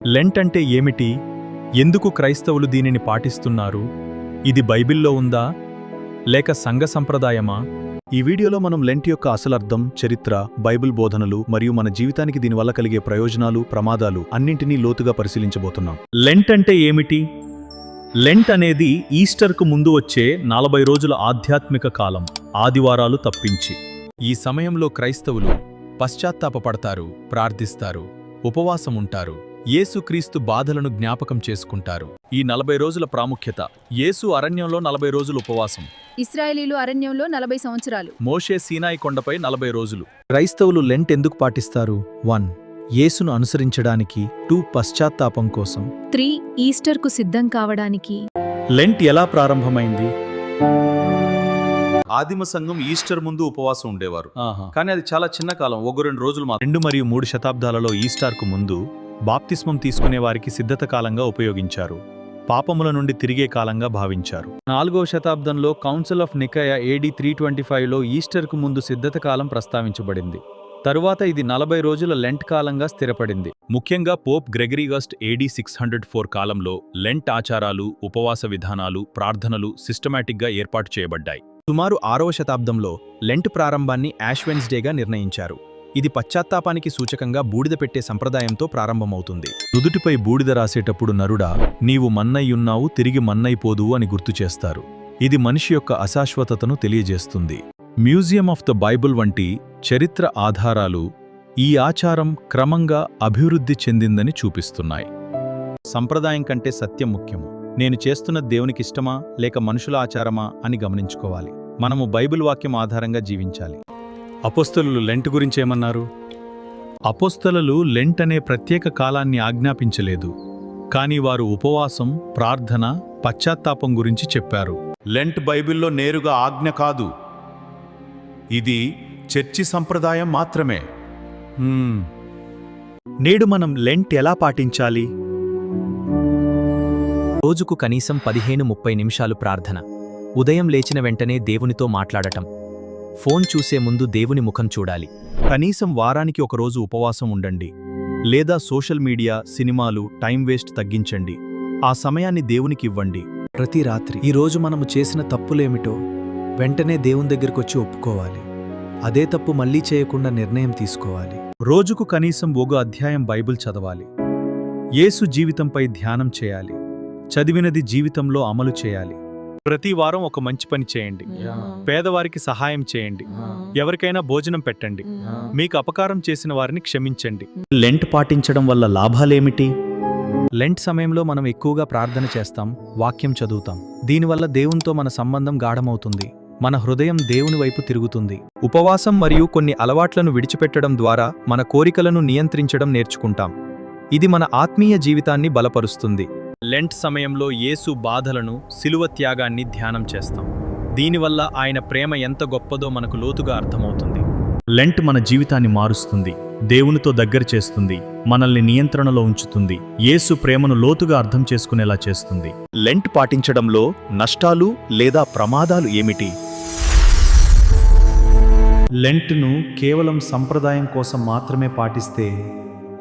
Lent అంటే ఏమిటి? ఎందుకు క్రైస్తవులు దీనిని పాటిస్తున్నారు? ఇది బైబిల్లో ఉందా లేక సంఘ సంప్రదాయమా? ఈ వీడియోలో మనం లెంట్ యొక్క అసలర్థం, చరిత్ర, బైబిల్ బోధనలు మరియు మన జీవితానికి దీనివల్ల కలిగే ప్రయోజనాలు, ప్రమాదాలు అన్నింటినీ లోతుగా పరిశీలించబోతున్నాం. లెంట్ అంటే ఏమిటి? లెంట్ అనేది ఈస్టర్కు ముందు వచ్చే 40 రోజుల ఆధ్యాత్మిక కాలం, ఆదివారాలు తప్పించి. ఈ సమయంలో క్రైస్తవులు పశ్చాత్తాపపడతారు, ప్రార్థిస్తారు, ఉపవాసం ఉంటారు, యేసుక్రీస్తు బాధలను జ్ఞాపకం చేసుకుంటారు. ఈ 40 రోజుల ప్రాముఖ్యత: యేసు అరణ్యంలో 40 రోజులు ఉపవాసం, ఇశ్రాయేలీలు అరణ్యంలో 40 సంవత్సరాలు, మోషే సీనాయి కొండపై 40 రోజులు. క్రైస్తవులు లెంట్ ఎందుకు పాటిస్తారు? 1. యేసును అనుసరించడానికి. 2. పశ్చాత్తాపం కోసం. 3. ఈస్టర్కు సిద్ధం కావడానికి. లెంట్ ఎలా ప్రారంభమైంది? ఆదిమ సంఘం ఈస్టర్ ముందు ఉపవాసం ఉండేవారు, కానీ అది చాలా చిన్న కాలం, 1-2 రోజులు మాత్రం. 2 మరియు 3 శతాబ్దాలలో ఈస్టర్కు ముందు బాప్తిస్మం తీసుకునే వారికి సిద్ధత కాలంగా ఉపయోగించారు, పాపముల నుండి తిరిగే కాలంగా భావించారు. 4వ శతాబ్దంలో కౌన్సిల్ ఆఫ్ నికయ AD 325లో ఈస్టర్కు ముందు సిద్ధత కాలం ప్రస్తావించబడింది. తరువాత ఇది 40 రోజుల లెంట్ కాలంగా స్థిరపడింది. ముఖ్యంగా పోప్ గ్రెగరీ గస్ట్ AD 604 కాలంలో లెంట్ ఆచారాలు, ఉపవాస విధానాలు, ప్రార్థనలు సిస్టమాటిక్గా ఏర్పాటు చేయబడ్డాయి. సుమారు 6వ శతాబ్దంలో లెంట్ ప్రారంభాన్ని యాష్ వెన్స్డేగా నిర్ణయించారు. ఇది పశ్చాత్తాపానికి సూచకంగా బూడిద పెట్టే సంప్రదాయంతో ప్రారంభమవుతుంది. నుదుటిపై బూడిద రాసేటప్పుడు నరుడా, నీవు మన్నయ్యున్నావు, తిరిగి మన్నైపోదువు అని గుర్తు చేస్తారు. ఇది మనిషి యొక్క అశాశ్వతతను తెలియజేస్తుంది. మ్యూజియం ఆఫ్ ద బైబిల్ వంటి చరిత్ర ఆధారాలు ఈ ఆచారం క్రమంగా అభివృద్ధి చెందిందని చూపిస్తున్నాయి. సంప్రదాయం కంటే సత్యం ముఖ్యము. నేను చేస్తున్న దేవునికిష్టమా లేక మనుషుల ఆచారమా అని గమనించుకోవాలి. మనము బైబిల్ వాక్యం ఆధారంగా జీవించాలి. అపోస్తలులు లెంట్ గురించేమన్నారు? అపోస్తలులు లెంట్ అనే ప్రత్యేక కాలాన్ని ఆజ్ఞాపించలేదు, కానీ వారు ఉపవాసం, ప్రార్థన, పశ్చాత్తాపం గురించి చెప్పారు. లెంట్ బైబిల్లో నేరుగా ఆజ్ఞ కాదు, ఇది చర్చి సంప్రదాయం మాత్రమే. నేడు మనం లెంట్ ఎలా పాటించాలి? రోజుకు కనీసం 15-30 నిమిషాలు ప్రార్థన. ఉదయం లేచిన వెంటనే దేవునితో మాట్లాడటం. ఫోన్ చూసే ముందు దేవుని ముఖం చూడాలి. కనీసం వారానికి ఒక రోజు ఉపవాసం ఉండండి. లేదా సోషల్ మీడియా, సినిమాలు, టైం వేస్ట్ తగ్గించండి. ఆ సమయాన్ని దేవునికి ఇవ్వండి. ప్రతి రాత్రి ఈరోజు మనము చేసిన తప్పులేమిటో వెంటనే దేవుని దగ్గరకొచ్చి ఒప్పుకోవాలి. అదే తప్పు మళ్లీ చేయకుండా నిర్ణయం తీసుకోవాలి. రోజుకు కనీసం 1 అధ్యాయం బైబిల్ చదవాలి. యేసు జీవితంపై ధ్యానం చేయాలి. చదివినది జీవితంలో అమలు చేయాలి. ప్రతి వారం ఒక మంచి పని చేయండి. పేదవారికి సహాయం చేయండి. ఎవరికైనా భోజనం పెట్టండి. మీకు అపకారం చేసిన వారిని క్షమించండి. లెంట్ పాటించడం వల్ల లాభాలేమిటి? లెంట్ సమయంలో మనం ఎక్కువగా ప్రార్థన చేస్తాం, వాక్యం చదువుతాం. దీనివల్ల దేవునితో మన సంబంధం గాఢమవుతుంది. మన హృదయం దేవుని వైపు తిరుగుతుంది. ఉపవాసం మరియు కొన్ని అలవాట్లను విడిచిపెట్టడం ద్వారా మన కోరికలను నియంత్రించడం నేర్చుకుంటాం. ఇది మన ఆత్మీయ జీవితాన్ని బలపరుస్తుంది. లెంట్ సమయంలో యేసు బాధలను, శిలువ త్యాగాన్ని ధ్యానం చేస్తాం. దీనివల్ల ఆయన ప్రేమ ఎంత గొప్పదో మనకు లోతుగా అర్థమవుతుంది. లెంట్ మన జీవితాన్ని మారుస్తుంది, దేవునితో దగ్గర చేస్తుంది, మనల్ని నియంత్రణలో ఉంచుతుంది, యేసు ప్రేమను లోతుగా అర్థం చేసుకునేలా చేస్తుంది. లెంట్ పాటించడంలో నష్టాలు లేదా ప్రమాదాలు ఏమిటి? లెంట్ను కేవలం సంప్రదాయం కోసం మాత్రమే పాటిస్తే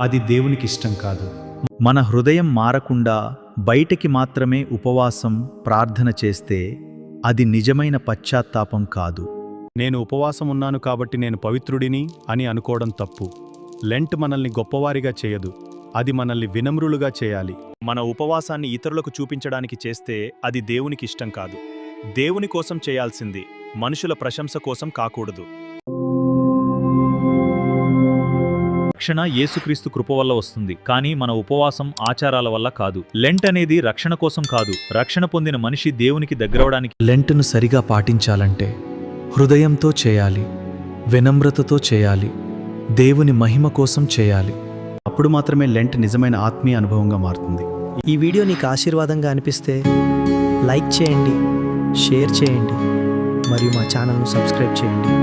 అది దేవునికి ఇష్టం కాదు. మన హృదయం మారకుండా బయటికి మాత్రమే ఉపవాసం, ప్రార్థన చేస్తే అది నిజమైన పశ్చాత్తాపం కాదు. నేను ఉపవాసం ఉన్నాను కాబట్టి నేను పవిత్రుడిని అని అనుకోవడం తప్పు. లెంట్ మనల్ని గొప్పవారిగా చేయదు, అది మనల్ని వినమ్రులుగా చేయాలి. మన ఉపవాసాన్ని ఇతరులకు చూపించడానికి చేస్తే అది దేవునికి ఇష్టం కాదు. దేవుని కోసం చేయాల్సింది, మనుషుల ప్రశంస కోసం కాకూడదు. రక్షణ యేసుక్రీస్తు కృప వల్ల వస్తుంది, కానీ మన ఉపవాసం, ఆచారాల వల్ల కాదు. లెంట్ అనేది రక్షణ కోసం కాదు, రక్షణ పొందిన మనిషి దేవునికి దగ్గరవడానికి. లెంట్ను సరిగా పాటించాలంటే హృదయంతో చేయాలి, వినమ్రతతో చేయాలి, దేవుని మహిమ కోసం చేయాలి. అప్పుడు మాత్రమే లెంట్ నిజమైన ఆత్మీయ అనుభవంగా మారుతుంది. ఈ వీడియో నీకు ఆశీర్వాదంగా అనిపిస్తే లైక్ చేయండి, షేర్ చేయండి మరియు మా ఛానల్ను సబ్స్క్రైబ్ చేయండి.